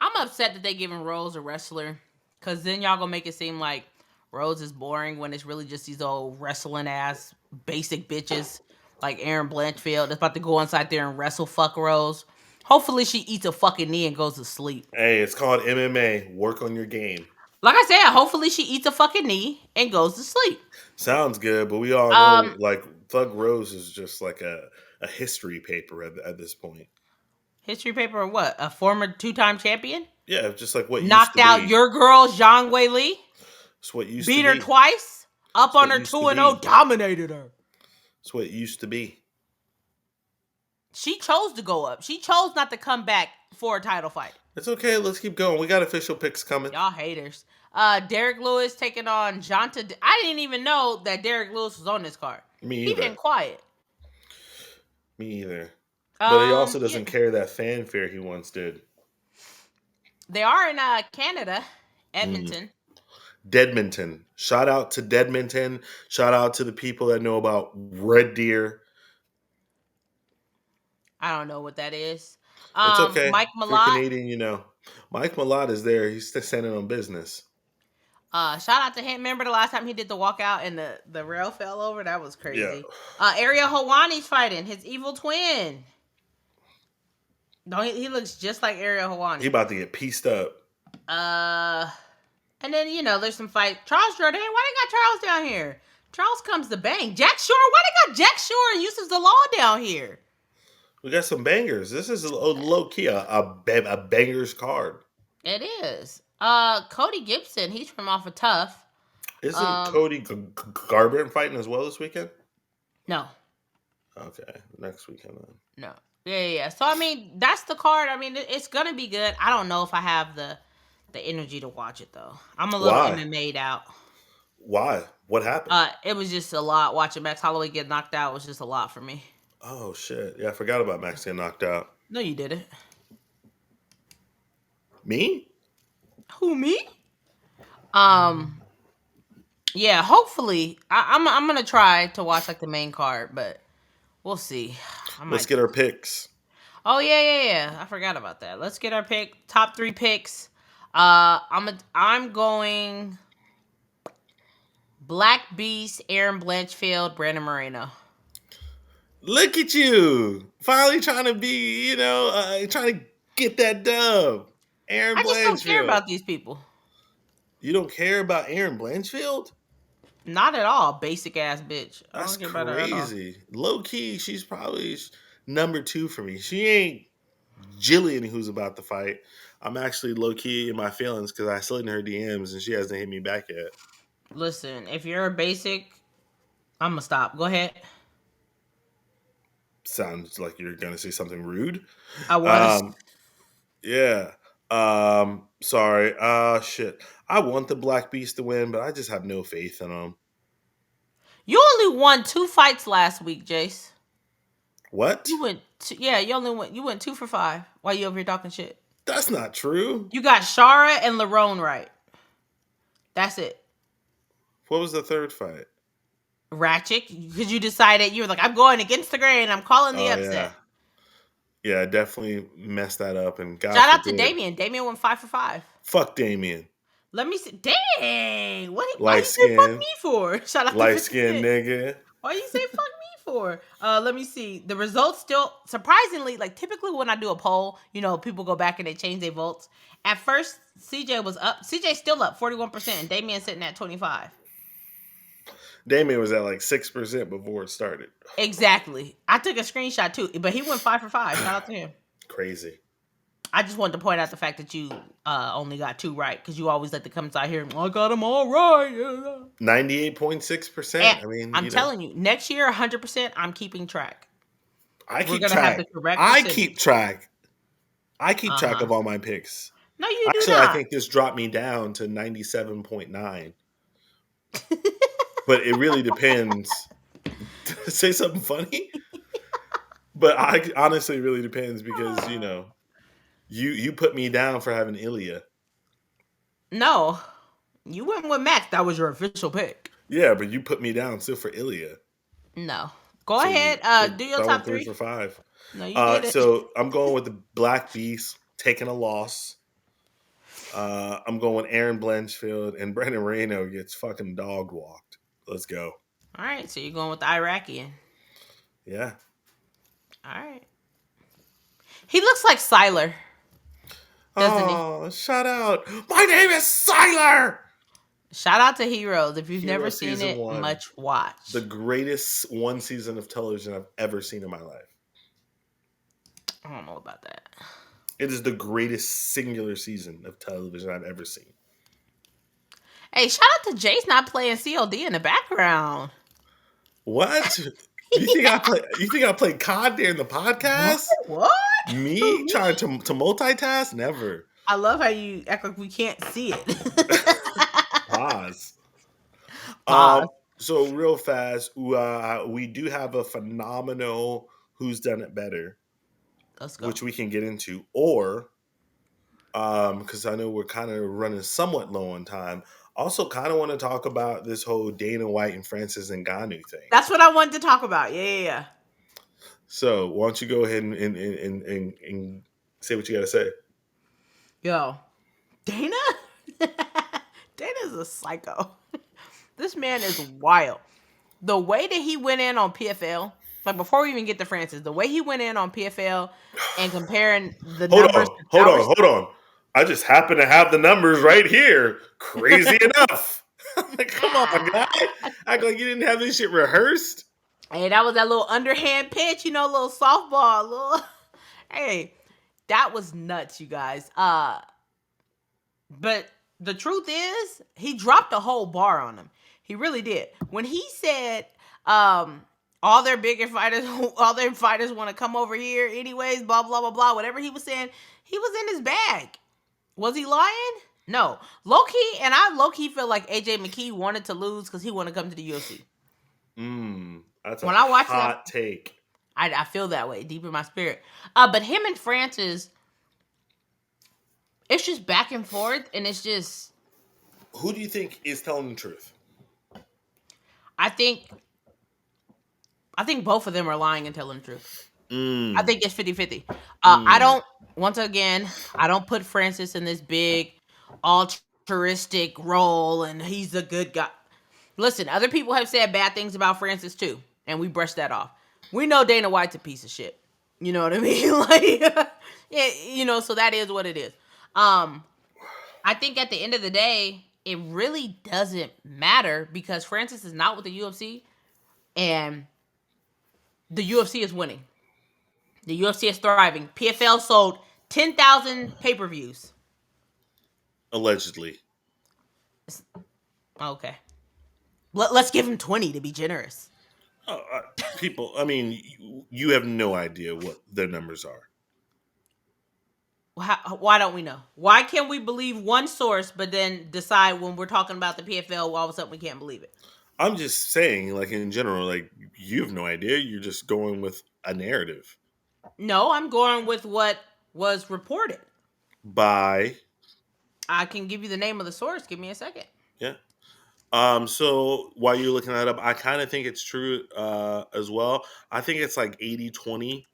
I'm upset that they giving Rose a wrestler, because then y'all gonna make it seem like Rose is boring when it's really just these old wrestling ass basic bitches like Erin Blanchfield that's about to go inside there and wrestle fuck Rose. Hopefully she eats a fucking knee and goes to sleep. Hey, it's called MMA. Work on your game. Like I said, hopefully she eats a fucking knee and goes to sleep. Sounds good, but we all know like Thug Rose is just like a a history paper at this point. History paper or what? A former 2-time champion? Yeah, just like what used Knocked to out be. your girl, Zhang Wei Li? It's what used to Beat her be. twice? Up It's on what her used to 2-0, be. dominated her. It's what used to be. She chose to go up. She chose not to come back for a title fight. It's okay. Let's keep going. We got official picks coming. Y'all haters. Derek Lewis taking on Jonta. I didn't even know that Derek Lewis was on this card. Me He either. been quiet. Me either. But he also doesn't Yeah. carry that fanfare he once did. They are in Canada, Edmonton. Deadmonton. Shout out to Deadmonton. Shout out to the people that know about Red Deer. I don't know what that is. It's okay. Mike If you're Malott. Canadian, you know. Mike Malott is there. He's still standing on business. Shout out to him. Remember the last time he did the walkout and the rail fell over? That was crazy. Yeah. Ariel Hawani's fighting his evil twin. No, he looks just like Ariel Hawani. He about to get pieced up. And then there's some fight. Charles Jourdain. Why they got Charles down here? Charles comes to bang. Jack Shore. Why they got Jack Shore and Yusuf Zalal down here? We got some bangers. This is low key a bangers card. It is. Cody Gibson. He's from off of Tough. Isn't Cody Garbrandt fighting as well this weekend? No. Okay, next weekend then. No. Yeah. So I mean, that's the card. I mean, it's gonna be good. I don't know if I have the energy to watch it though. I'm a little MMA'd out. Why? What happened? It was just a lot. Watching Max Holloway get knocked out was just a lot for me. Oh shit! Yeah, I forgot about Max getting knocked out. No, you didn't. Me? Who, me? Yeah. Hopefully, I'm gonna try to watch like the main card, but we'll see. Let's get our picks. Oh yeah. I forgot about that. Let's get our top 3 picks. I'm going Black Beast, Aaron Blanchfield, Brandon Moreno. Look at you. Finally trying to be, trying to get that dub. Aaron Blanchfield. I just don't care about these people. You don't care about Aaron Blanchfield? Not at all. Basic ass bitch. That's crazy. Low key, she's probably number 2 for me. She ain't Jillian who's about to fight. I'm actually low key in my feelings because I slid in her DMs and she hasn't hit me back yet. Listen, if you're a basic, I'm gonna stop. Go ahead. Sounds like you're gonna say something rude. I was. Yeah. Sorry. Shit. I want the Black Beast to win, but I just have no faith in him. You only won 2 fights last week, Jace. What? You went. You went 2 for 5 while you over here talking shit. That's not true. You got Shara and Lerone right. That's it. What was the third fight? Ratchet, because you decided you were like, I'm going against the grain. I'm calling the upset. Yeah, I definitely messed that up. And God shout out to Damien. Damien went 5 for 5. Fuck Damien. Let me see. Dang. Why you skin. say fuck me for? Shout out light to skin nigga. Why you say fuck me for? Let me see. The results still surprisingly, like typically when I do a poll, people go back and they change their votes. At first, CJ was up. CJ's still up 41%, and Damien's sitting at 25%. Damien was at like 6% before it started. Exactly. I took a screenshot too, but he went 5 for 5. Shout out to him. Crazy. I just wanted to point out the fact that you only got 2 right, because you always like to come out here and I got them all right. 98.6%. I mean, I'm telling you, next year 100%. I'm keeping track. I keep track. I keep track. I keep track of all my picks. No, you do Actually, not. I think this dropped me down to 97.9. But it really depends. Say something funny? But I honestly really depends because, you put me down for having Ilia. No. You went with Max. That was your official pick. Yeah, but you put me down still for Ilia. No. Go ahead. Do your top 3. 3 for 5. No, you did it. So I'm going with the Black Beast, taking a loss. I'm going Aaron Blanchfield, and Brandon Moreno gets fucking dog walked. Let's go. All right, so you're going with the Iraqian. Yeah. All right. He looks like Siler. Doesn't he? Shout out. My name is Siler! Shout out to Heroes. If you've never seen it, 1. much watch. The greatest 1 season of television I've ever seen in my life. don't know about that. It is the greatest singular season of television I've ever seen. Hey, shout out to Jace not playing COD in the background. What? You think I play? You think I played COD during the What? podcast? What? Who, Me me? trying to multitask? Never. I love how you act like we can't see it. Pause. Pause. So real fast, we do have a phenomenal who's done it better, Let's go. which we can get into, or because I know we're kind of running somewhat low on time. Also, kind of want to talk about this whole Dana White and Francis Ngannou thing. That's what I wanted to talk about. Yeah. So, why don't you go ahead and say what you got to say? Yo, Dana? Dana's a psycho. This man is wild. The way that he went in on PFL, like before we even get to Francis, the way he went in on PFL and comparing the numbers to Towers. Hold on. I just happen to have the numbers right here. Crazy enough. Like, come on, guy. Act like you didn't have this shit rehearsed. Hey, that was that little underhand pitch, little softball, little. Hey, that was nuts, you guys. But the truth is, he dropped a whole bar on him. He really did. When he said, all their bigger fighters, all their fighters want to come over here anyways, blah, blah, blah, blah, whatever he was saying, he was in his bag. Was he lying? No. Low-key, and I low-key feel like AJ McKee wanted to lose because he wanted to come to the UFC. That's when a I watch hot take. I feel that way deep in my spirit. But him and Francis, it's just back and forth, and it's just. Who do you think is telling the truth? I think both of them are lying and telling the truth. I think it's 50-50. I don't put Francis in this big altruistic role and he's a good guy. Listen, other people have said bad things about Francis too, and we brushed that off. We know Dana White's a piece of shit. You know what I mean? Like, yeah, so that is what it is. I think at the end of the day, it really doesn't matter because Francis is not with the UFC, and the UFC is winning. The UFC is thriving. PFL sold 10,000 pay-per-views. Allegedly. Okay. Let's give him 20 to be generous. People, I mean, you have no idea what their numbers are. Why don't we know? Why can't we believe one source, but then decide when we're talking about the PFL, all of a sudden we can't believe it? I'm just saying, like, in general, like, you have no idea. You're just going with a narrative. No, I'm going with what was reported. By? I can give you the name of the source. Give me a second. Yeah. So while you're looking that up, I kind of think it's true as well. I think it's like 80-20.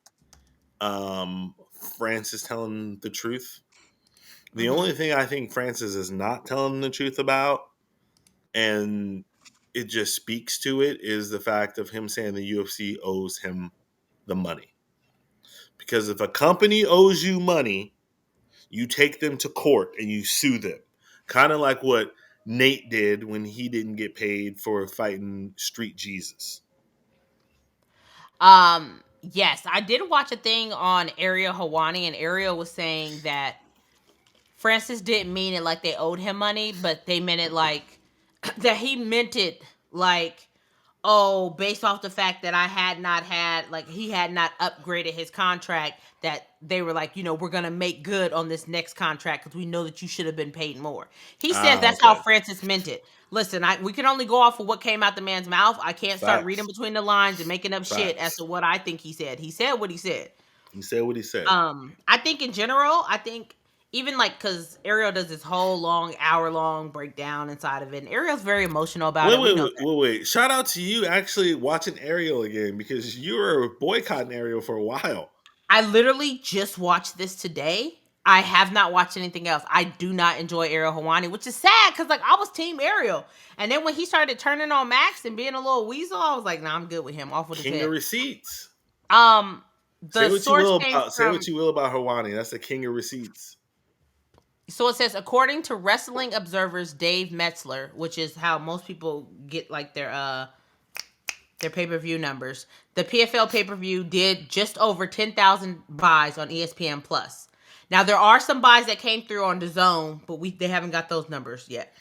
Francis telling the truth. The only thing I think Francis is not telling the truth about, and it just speaks to it, is the fact of him saying the UFC owes him the money. Because if a company owes you money, you take them to court and you sue them. Kind of like what Nate did when he didn't get paid for fighting Street Jesus. Yes, I did watch a thing on Ariel Hawani, and Ariel was saying that Francis didn't mean it like they owed him money, but they meant it like that he meant it like, oh, based off the fact that he had not upgraded his contract, that they were like, we're going to make good on this next contract because we know that you should have been paid more. He says that's how Francis meant it. Listen, we can only go off of what came out the man's mouth. I can't start reading between the lines and making up shit as to what I think he said. He said what he said. He said what he said. I think in general, even like, because Ariel does this whole hour-long breakdown inside of it, and Ariel's very emotional about it. Wait. Shout out to you actually watching Ariel again, because you were boycotting Ariel for a while. I literally just watched this today. I have not watched anything else. I do not enjoy Ariel Hawani, which is sad because like I was team Ariel. And then when he started turning on Max and being a little weasel, I was like, nah, I'm good with him. Off with his head. King of receipts. Say what you will about Hawani. That's the king of receipts. So it says, according to Wrestling Observer's Dave Metzler, which is how most people get like their Their pay-per-view numbers. The PFL pay-per-view did just over 10,000 buys on ESPN Plus. Now there are some buys that came through on the Zone, but they haven't got those numbers yet.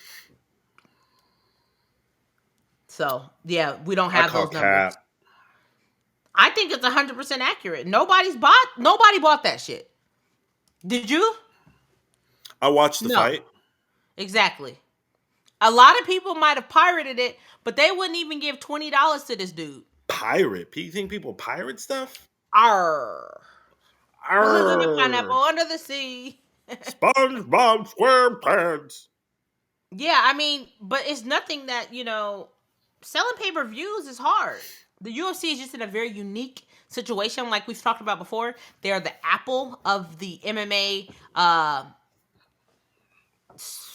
So yeah, we don't I have call those numbers. cap. I think it's 100% accurate. Nobody bought that shit. Did you? I watched the No, fight. exactly. A lot of people might have pirated it, but they wouldn't even give $20 to this dude. Pirate? You think people pirate stuff? Arr. Pineapple Arr! under the sea. SpongeBob SquarePants. Yeah, I mean, but it's nothing that, selling pay-per-views is hard. The UFC is just in a very unique situation, like we've talked about before. They're the Apple of the MMA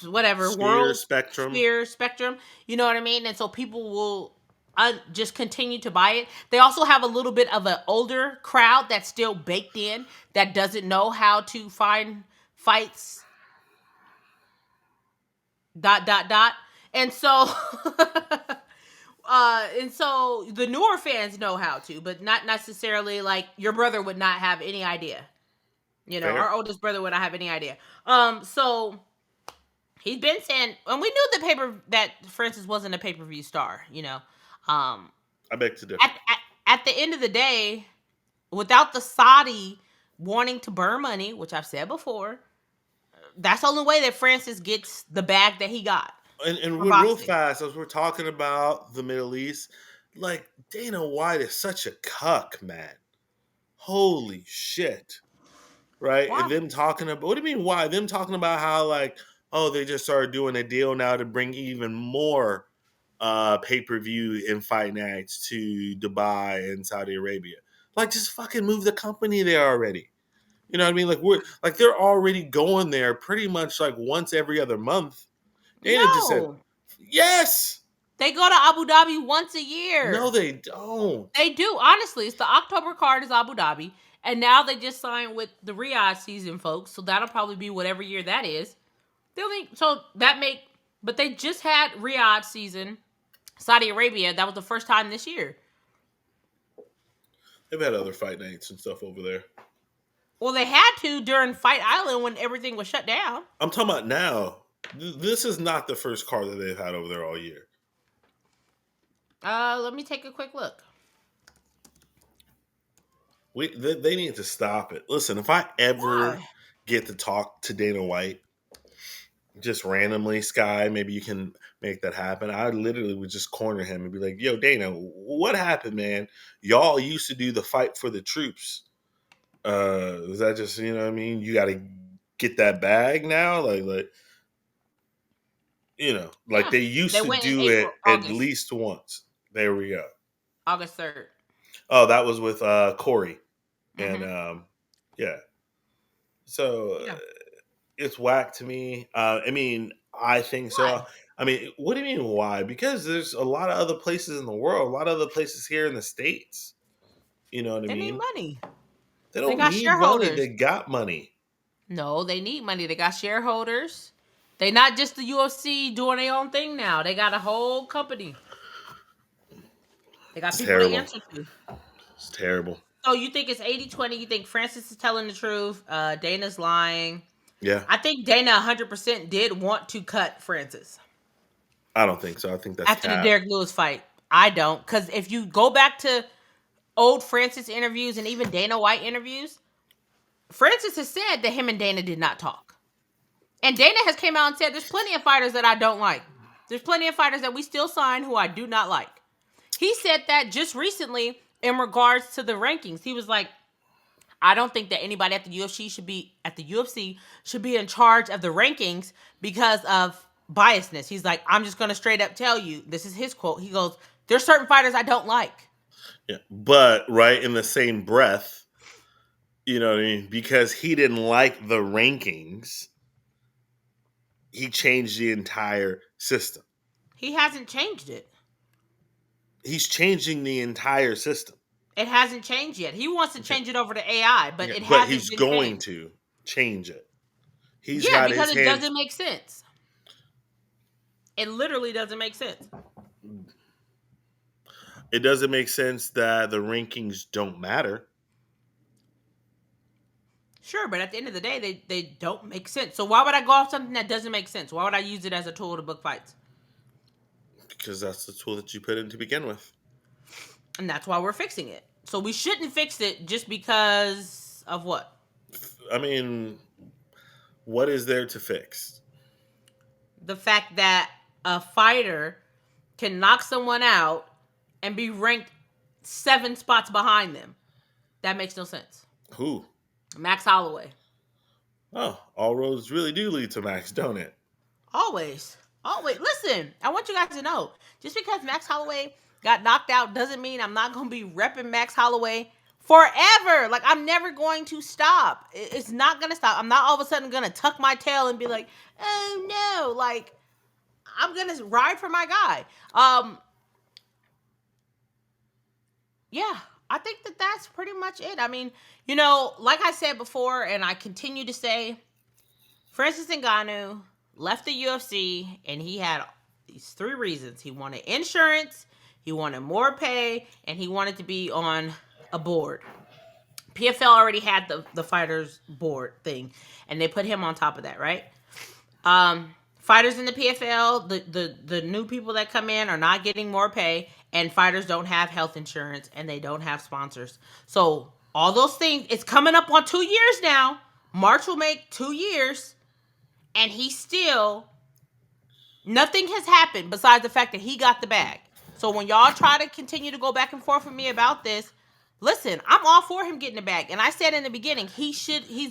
whatever Sphere world Spectrum. sphere spectrum. You know what I mean? And so people will just continue to buy it. They also have a little bit of an older crowd that's still baked in that doesn't know how to find fights. Dot dot dot. And so, the newer fans know how to, but not necessarily like your brother would not have any idea. Fair. Our oldest brother would not have any idea. So he's been saying, and we knew that Francis wasn't a pay-per-view star, I beg to at, differ. at, at the end of the day, without the Saudi wanting to burn money, which I've said before, that's the only way that Francis gets the bag that he got And for we're real boxing. fast as we're talking about the Middle East. Like Dana White is such a cuck, man. Holy shit. Right? And Why? them talking about what do you mean why? Them talking about how like, oh, they just started doing a deal now to bring even more pay-per-view and fight nights to Dubai and Saudi Arabia. Like just fucking move the company there already. You know what I mean? Like they're already going there pretty much like once every other month. Dana just said, No. yes. They go to Abu Dhabi once a No, year. they don't. They do. Honestly, it's the October card is Abu Dhabi. And now they just signed with the Riyadh season, folks. So that'll probably be whatever year that is. But they just had Riyadh season, Saudi Arabia. That was the first time this year. They've had other fight nights and stuff over there. Well, they had to during Fight Island when everything was shut down. I'm talking about now. This is not the first card that they've had over there all year. Let me take a quick look. They need to stop it. Listen, if I ever Why? get to talk to Dana White, just randomly, Sky, maybe you can make that happen. I literally would just corner him and be like, "Yo, Dana, what happened, man? Y'all used to do the fight for the troops. Is that just you know what I mean? You got to get that bag now, like like Yeah. they They used to went in do it April, at August, least once. There we go. August 3rd. Oh, that was with Corey and Mm-hmm. yeah. So Yeah. it's whack to me. I mean, I think so. Why? I mean, what do you mean why? Because there's a lot of other places in the world, a lot of other places here in the States. You know what I They need mean? money. They They don't got need money. shareholders. They got money. No, they need money. They got shareholders. They not just the UFC doing their own thing now. They got a whole company. They got It's people to terrible. answer to. It's terrible. So you think it's 80-20? You think Francis is telling the truth? Dana's lying. Yeah. I think Dana 100% did want to cut Francis I don't think so. I think that's after the cap. Derek Lewis fight. I don't. Because if you go back to old Francis interviews and even Dana White interviews, Francis has said that him and Dana did not talk. And Dana has came out and said there's plenty of fighters that I don't like. There's plenty of fighters that we still sign who I do not like. He said that just recently in regards to the rankings. He was like, I don't think that anybody at the UFC should be in charge of the rankings because of biasness. He's like, I'm just gonna straight up tell you. This is his quote. He goes, "There's certain fighters I don't like." Yeah. But right in the same breath, you know what I mean? Because he didn't like the rankings, he changed the entire system. He hasn't changed it. He's changing the entire system. It hasn't changed yet. He wants to Okay. change it over to AI, but Okay. it But hasn't he's been going changed. to change it. He's Yeah, got because his it hands. doesn't make sense. It literally doesn't make sense. It doesn't make sense that the rankings don't matter. Sure, but at the end of the day, they don't make sense. So why would I go off something that doesn't make sense? Why would I use it as a tool to book fights? Because that's the tool that you put in to begin with. And that's why we're fixing it. So we shouldn't fix it just because of what? I mean, what is there to fix? The fact that a fighter can knock someone out and be ranked 7 spots behind them. That makes no sense. Who? Max Holloway. Oh, all roads really do lead to Max, don't it? Always. Always. Listen, I want you guys to know, just because Max Holloway got knocked out doesn't mean I'm not going to be repping Max Holloway forever. Like, I'm never going to stop. It's not going to stop. I'm not all of a sudden going to tuck my tail and be like, oh no. Like, I'm going to ride for my guy. Yeah, I think that that's pretty much it. I mean, like I said before, and I continue to say, Francis Ngannou left the UFC, and he had these 3 reasons. He wanted insurance, he wanted more pay, and he wanted to be on a board. PFL already had the fighters board thing, and they put him on top of that, right? Fighters in the PFL, the new people that come in are not getting more pay, and fighters don't have health insurance, and they don't have sponsors. So all those things, it's coming up on 2 years now. March will make 2 years, and he still, nothing has happened besides the fact that he got the bag. So when y'all try to continue to go back and forth with me about this, listen, I'm all for him getting the bag. And I said in the beginning, he's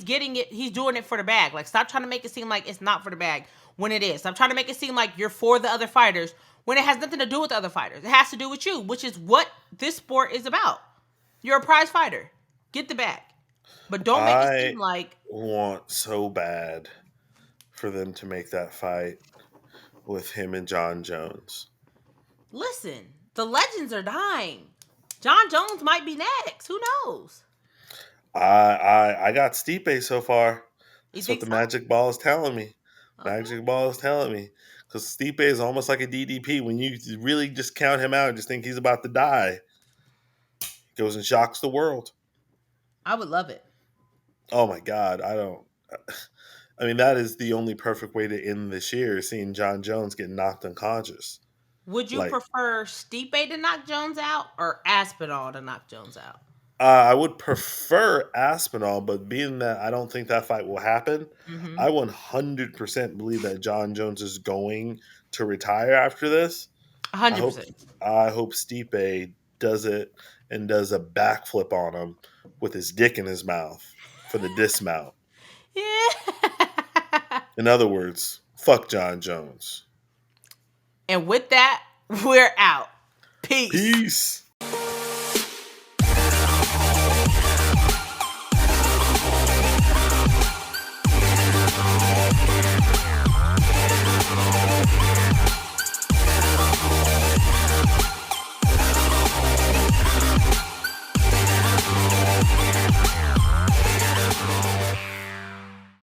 getting it, he's doing it for the bag. Like, stop trying to make it seem like it's not for the bag when it is. Stop trying to make it seem like you're for the other fighters when it has nothing to do with the other fighters. It has to do with you, which is what this sport is about. You're a prize fighter. Get the bag. But don't make it I seem like, want so bad for them to make that fight with him and John Jones. listen, the legends are dying. John Jones might be next. Who knows? I got Stipe so far. You That's what think the so? magic ball is telling me. Okay. Magic ball is telling me. Because Stipe is almost like a DDP. When you really just count him out and just think he's about to die, he goes and shocks the world. I would love it. Oh my God. I don't. I mean, that is the only perfect way to end this year, seeing John Jones get knocked unconscious. Would you Like, prefer Stipe to knock Jones out or Aspinall to knock Jones out? I would prefer Aspinall, but being that I don't think that fight will happen, Mm-hmm. I 100% believe that John Jones is going to retire after this. I hope 100%. I hope Stipe does it and does a backflip on him with his dick in his mouth for the dismount. Yeah. In other words, fuck John Jones. And with that, we're out. Peace. Peace.